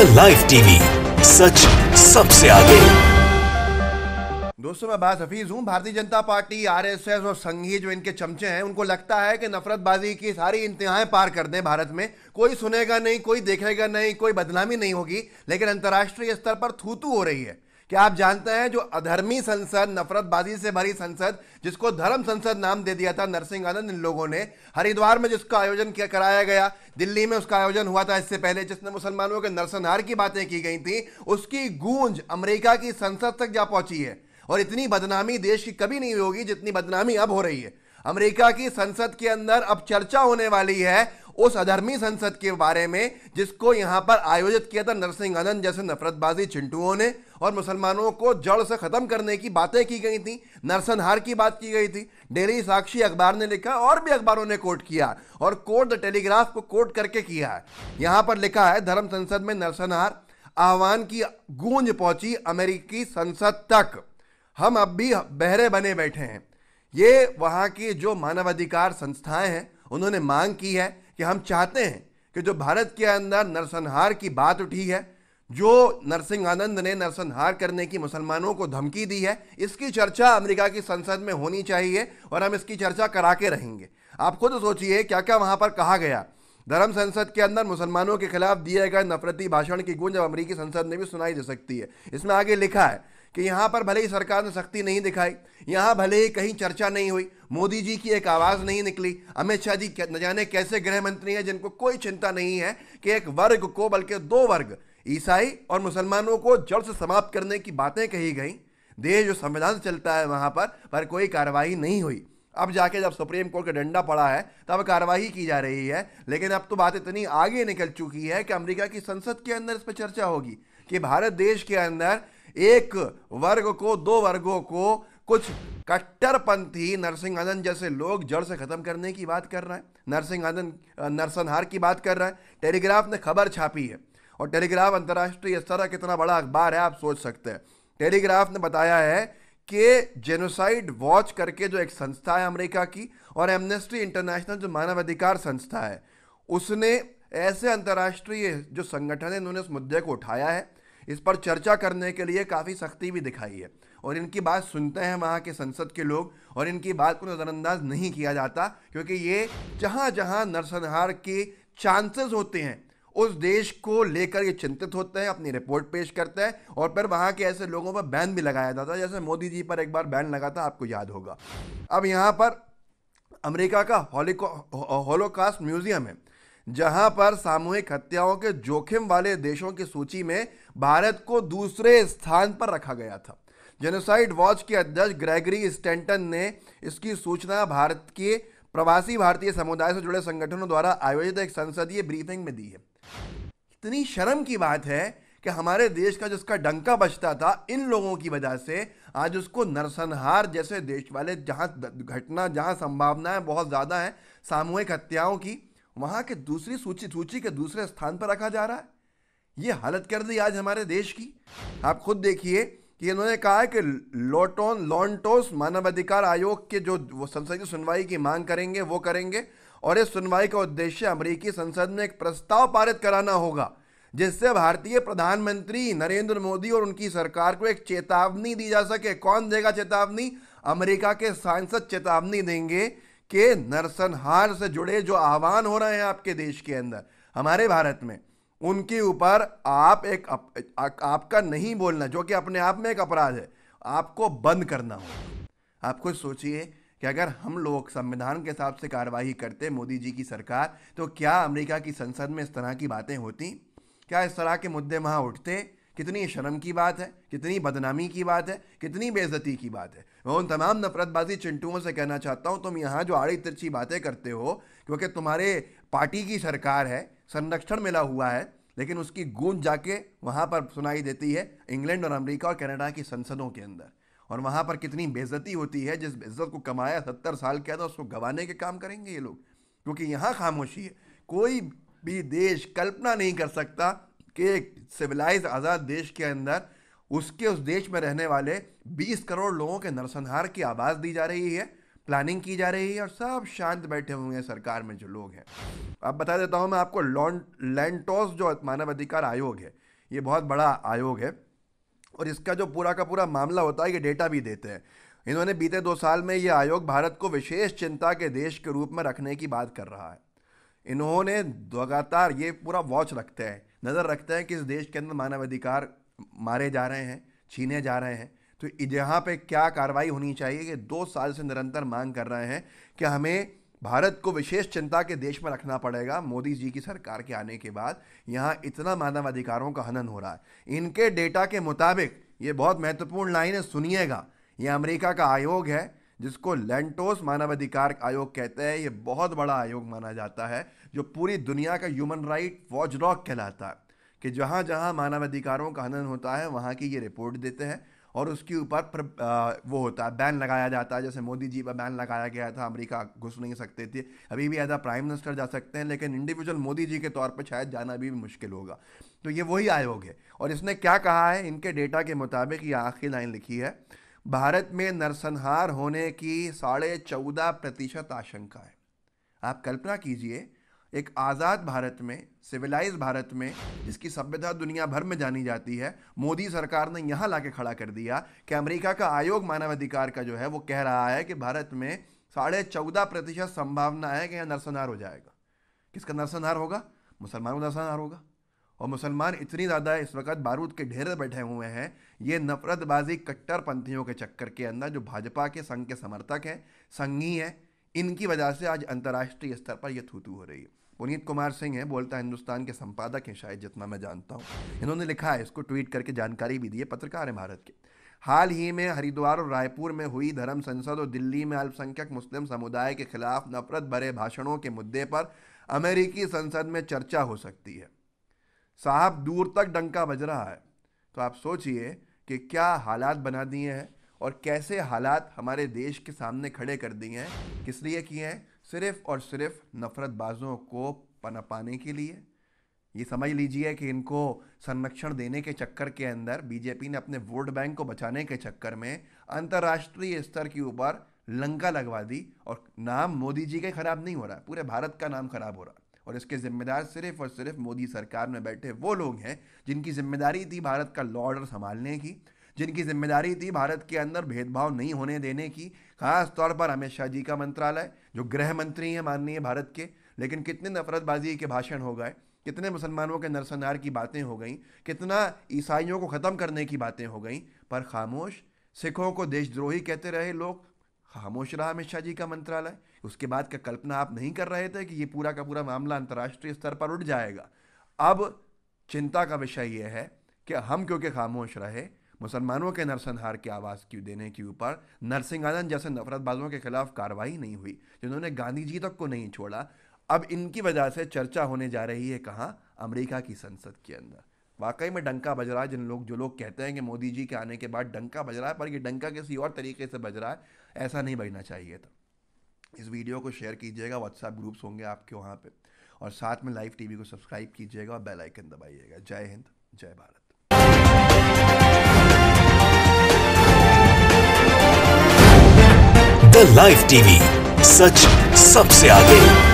The live TV, सच सबसे आगे। दोस्तों, मैं बात हफीज हूँ। भारतीय जनता पार्टी, आरएसएस और संघीय जो इनके चमचे हैं, उनको लगता है कि नफरतबाजी की सारी इंतहाएं पार कर दें भारत में, कोई सुनेगा नहीं, कोई देखेगा नहीं, कोई बदनामी नहीं होगी। लेकिन अंतर्राष्ट्रीय स्तर पर थू थू हो रही है। क्या आप जानते हैं, जो अधर्मी संसद, नफरतबाजी से भरी संसद, जिसको धर्म संसद नाम दे दिया था नरसिंह आनंद इन लोगों ने, हरिद्वार में जिसका आयोजन किया कराया गया, दिल्ली में उसका आयोजन हुआ था इससे पहले, जिसने मुसलमानों के नरसंहार की बातें की गई थी, उसकी गूंज अमेरिका की संसद तक जा पहुंची है। और इतनी बदनामी देश की कभी नहीं होगी जितनी बदनामी अब हो रही है। अमेरिका की संसद के अंदर अब चर्चा होने वाली है उस अधर्मी संसद के बारे में, जिसको यहां पर आयोजित किया था नरसिंह आनंद जैसे नफरतबाजी चिंटुओं ने, और मुसलमानों को जड़ से खत्म करने की बातें की गई थी, नरसंहार की बात की गई थी। डेली साक्षी अखबार ने लिखा और भी अखबारों ने कोट किया, और कोट द टेलीग्राफ को कोट करके किया है। यहां पर लिखा है, धर्म संसद में नरसंहार, आह्वान की गूंज पहुंची अमेरिकी संसद तक, हम अब भी बहरे बने बैठे हैं। ये वहां की जो मानवाधिकार संस्थाएं हैं, उन्होंने मांग की है कि हम चाहते हैं कि जो भारत के अंदर नरसंहार की बात उठी है, जो नरसिंह आनंद ने नरसंहार करने की मुसलमानों को धमकी दी है, इसकी चर्चा अमेरिका की संसद में होनी चाहिए, और हम इसकी चर्चा करा के रहेंगे। आप खुद सोचिए क्या क्या वहां पर कहा गया। धर्म संसद के अंदर मुसलमानों के खिलाफ दिए गए नफरती भाषण की गूंज अमेरिकी संसद में भी सुनाई दे सकती है। इसमें आगे लिखा है कि यहां पर भले ही सरकार ने सख्ती नहीं दिखाई, यहां भले ही कहीं चर्चा नहीं हुई, मोदी जी की एक आवाज नहीं निकली, अमित शाह जी न जाने कैसे गृह मंत्री हैं जिनको कोई चिंता नहीं है कि एक वर्ग को, बल्कि दो वर्ग, ईसाई और मुसलमानों को जड़ से समाप्त करने की बातें कही गई। देश जो संविधान से चलता है वहां पर कोई कार्रवाई नहीं हुई। अब जाके जब सुप्रीम कोर्ट का डंडा पड़ा है तब कार्रवाई की जा रही है। लेकिन अब तो बात इतनी आगे निकल चुकी है कि अमेरिका की संसद के अंदर इस पर चर्चा होगी कि भारत देश के अंदर एक वर्ग को, दो वर्गों को, कुछ कट्टरपंथी नरसिंह आनंद जैसे लोग जड़ से खत्म करने की बात कर रहे हैं, नरसिंह आनंद नरसंहार की बात कर रहे हैं। टेलीग्राफ ने खबर छापी है, और टेलीग्राफ अंतर्राष्ट्रीय स्तर का कितना बड़ा अखबार है आप सोच सकते हैं। टेलीग्राफ ने बताया है कि जेनोसाइड वॉच करके जो एक संस्था है अमेरिका की, और एमनेस्टी इंटरनेशनल जो मानवाधिकार संस्था है, उसने ऐसे अंतर्राष्ट्रीय जो संगठन है, उन्होंने उस मुद्दे को उठाया है। इस पर चर्चा करने के लिए काफ़ी सख्ती भी दिखाई है, और इनकी बात सुनते हैं वहाँ के संसद के लोग, और इनकी बात को नज़रअंदाज नहीं किया जाता, क्योंकि ये जहाँ जहाँ नरसंहार के चांसेस होते हैं उस देश को लेकर ये चिंतित होते हैं, अपनी रिपोर्ट पेश करते हैं, और फिर वहाँ के ऐसे लोगों पर बैन भी लगाया जाता है। जैसे मोदी जी पर एक बार बैन लगा था, आपको याद होगा। अब यहाँ पर अमेरिका का होलोकास्ट म्यूजियम है, जहां पर सामूहिक हत्याओं के जोखिम वाले देशों की सूची में भारत को दूसरे स्थान पर रखा गया था। जेनोसाइड वॉच के अध्यक्ष ग्रेगरी स्टैंटन ने इसकी सूचना भारत के प्रवासी भारतीय समुदाय से जुड़े संगठनों द्वारा आयोजित एक संसदीय ब्रीफिंग में दी है। इतनी शर्म की बात है कि हमारे देश का जिसका डंका बजता था इन लोगों की वजह से, आज उसको नरसंहार जैसे देश वाले, जहां घटना, जहां संभावनाएं बहुत ज्यादा हैं सामूहिक हत्याओं की, वहां के दूसरी सूची के दूसरे स्थान पर रखा जा रहा है। ये हालत कर दी आज हमारे देश की। आप खुद देखिए कि इन्होंने कहा है कि लॉन्टोस मानवाधिकार आयोग के जो वो संसदीय सुनवाई की मांग करेंगे वो करेंगे, और इस सुनवाई का उद्देश्य अमेरिकी संसद में एक प्रस्ताव पारित कराना होगा, जिससे भारतीय प्रधानमंत्री नरेंद्र मोदी और उनकी सरकार को एक चेतावनी दी जा सके। कौन देगा चेतावनी? अमेरिका के सांसद चेतावनी देंगे कि नरसंहार से जुड़े जो आह्वान हो रहे हैं आपके देश के अंदर, हमारे भारत में, उनके ऊपर आपका नहीं बोलना, जो कि अपने आप में एक अपराध है, आपको बंद करना होगा। आप खुद सोचिए कि अगर हम लोग संविधान के हिसाब से कार्रवाई करते, मोदी जी की सरकार, तो क्या अमेरिका की संसद में इस तरह की बातें होती? क्या इस तरह के मुद्दे वहां उठते? कितनी शर्म की बात है, कितनी बदनामी की बात है, कितनी बेइज्जती की बात है। मैं उन तमाम नफरतबाजी चिंटुओं से कहना चाहता हूं, तुम यहाँ जो आड़ी तिरछी बातें करते हो, क्योंकि तुम्हारे पार्टी की सरकार है, संरक्षण मिला हुआ है, लेकिन उसकी गूंज जाके वहां पर सुनाई देती है इंग्लैंड और अमेरिका और कनाडा की संसदों के अंदर, और वहां पर कितनी बेइज्जती होती है। जिस इज्जत को कमाया 70 साल किया था, उसको गंवाने के काम करेंगे ये लोग, क्योंकि यहाँ खामोशी है। कोई भी देश कल्पना नहीं कर सकता कि एक सिविलाइज आज़ाद देश के अंदर उस देश में रहने वाले 20 करोड़ लोगों के नरसंहार की आवाज़ दी जा रही है, प्लानिंग की जा रही है, और सब शांत बैठे हुए हैं सरकार में जो लोग हैं। अब बता देता हूं मैं आपको, लैंटोस जो मानवाधिकार आयोग है, ये बहुत बड़ा आयोग है और इसका जो पूरा का पूरा मामला होता है, ये डेटा भी देते हैं। इन्होंने बीते 2 साल में ये आयोग भारत को विशेष चिंता के देश के रूप में रखने की बात कर रहा है। इन्होंने लगातार ये पूरा वॉच रखते हैं, नज़र रखते हैं कि इस देश के अंदर मानवाधिकार मारे जा रहे हैं, छीने जा रहे हैं, तो यहाँ पे क्या कार्रवाई होनी चाहिए। ये 2 साल से निरंतर मांग कर रहे हैं कि हमें भारत को विशेष चिंता के देश में रखना पड़ेगा। मोदी जी की सरकार के आने के बाद यहाँ इतना मानवाधिकारों का हनन हो रहा है। इनके डेटा के मुताबिक, ये बहुत महत्वपूर्ण लाइन है, सुनिएगा, ये अमेरिका का आयोग है जिसको लैंटोस मानवाधिकार आयोग कहते हैं। ये बहुत बड़ा आयोग माना जाता है जो पूरी दुनिया का ह्यूमन राइट वॉचडॉग कहलाता है, कि जहाँ जहाँ मानवाधिकारों का हनन होता है वहाँ की ये रिपोर्ट देते हैं और उसके ऊपर वो होता है, बैन लगाया जाता है। जैसे मोदी जी पर बैन लगाया गया था, अमेरिका घुस नहीं सकते थे, अभी भी एज अ प्राइम मिनिस्टर जा सकते हैं, लेकिन इंडिविजुअल मोदी जी के तौर पर शायद जाना अभी भी मुश्किल होगा। तो ये वही आयोग है और इसने क्या कहा है, इनके डेटा के मुताबिक ये आखिरी लाइन लिखी है, भारत में नरसंहार होने की 14.5% आशंका है। आप कल्पना कीजिए, एक आज़ाद भारत में, सिविलाइज भारत में, जिसकी सभ्यता दुनिया भर में जानी जाती है, मोदी सरकार ने यहाँ लाके खड़ा कर दिया कि अमेरिका का आयोग मानवाधिकार का जो है वो कह रहा है कि भारत में 14.5% संभावना है कि यहाँ नरसंहार हो जाएगा। किसका नरसंहार होगा? मुसलमानों का नरसंहार होगा। और मुसलमान इतनी ज़्यादा इस वक्त बारूद के ढेर बैठे हुए हैं, ये नफरतबाजी कट्टरपंथियों के चक्कर के अंदर, जो भाजपा के संघ के समर्थक हैं, संघी हैं, इनकी वजह से आज अंतर्राष्ट्रीय स्तर पर यह थू-थू हो रही है। पुनीत कुमार सिंह है, बोलता हिंदुस्तान के संपादक हैं शायद, जितना मैं जानता हूँ। इन्होंने लिखा है, इसको ट्वीट करके जानकारी भी दी है, पत्रकार है भारत के। हाल ही में हरिद्वार और रायपुर में हुई धर्म संसद और दिल्ली में अल्पसंख्यक मुस्लिम समुदाय के खिलाफ नफरत भरे भाषणों के मुद्दे पर अमेरिकी संसद में चर्चा हो सकती है। साहब, दूर तक डंका बज रहा है। तो आप सोचिए कि क्या हालात बना दिए हैं और कैसे हालात हमारे देश के सामने खड़े कर दिए हैं। किस लिए किए हैं? सिर्फ और सिर्फ नफरतबाजों को पनपाने के लिए। ये समझ लीजिए कि इनको संरक्षण देने के चक्कर के अंदर बीजेपी ने अपने वोट बैंक को बचाने के चक्कर में अंतर्राष्ट्रीय स्तर के ऊपर लंका लगवा दी और नाम मोदी जी का खराब नहीं हो रहा है, पूरे भारत का नाम खराब हो रहा है। और इसके जिम्मेदार सिर्फ और सिर्फ मोदी सरकार में बैठे वो लोग हैं जिनकी जिम्मेदारी थी भारत का लॉ ऑर्डर संभालने की, जिनकी जिम्मेदारी थी भारत के अंदर भेदभाव नहीं होने देने की। खास तौर पर अमित शाह जी का मंत्रालय, जो गृह मंत्री हैं माननीय भारत के, लेकिन कितने नफरतबाजी के भाषण हो गए, कितने मुसलमानों के नरसंहार की बातें हो गई, कितना ईसाइयों को ख़त्म करने की बातें हो गई, पर खामोश। सिखों को देशद्रोही कहते रहे लोग, खामोश रहा अमित शाह जी का मंत्रालय। उसके बाद क्या कल्पना आप नहीं कर रहे थे कि ये पूरा का पूरा मामला अंतर्राष्ट्रीय स्तर पर उठ जाएगा? अब चिंता का विषय यह है कि हम क्योंकि खामोश रहे, मुसलमानों के नरसंहार की आवाज़ क्यों देने के ऊपर नरसिंहानंद जैसे नफरतबाजों के खिलाफ कार्रवाई नहीं हुई, जिन्होंने गांधी जी तक को नहीं छोड़ा। अब इनकी वजह से चर्चा होने जा रही है कहाँ? अमेरिका की संसद के अंदर। वाकई में डंका बज रहा है। जो लोग कहते हैं कि मोदी जी के आने के बाद डंका बज रहा है, पर ये डंका किसी और तरीके से बज रहा है, ऐसा नहीं बजना चाहिए था। इस वीडियो को शेयर कीजिएगा, व्हाट्सएप ग्रुप्स होंगे आपके वहाँ पे, और साथ में लाइव टीवी को सब्सक्राइब कीजिएगा और बेल आइकन दबाइएगा। जय हिंद, जय भारत। द लाइव टीवी, सच सबसे आगे।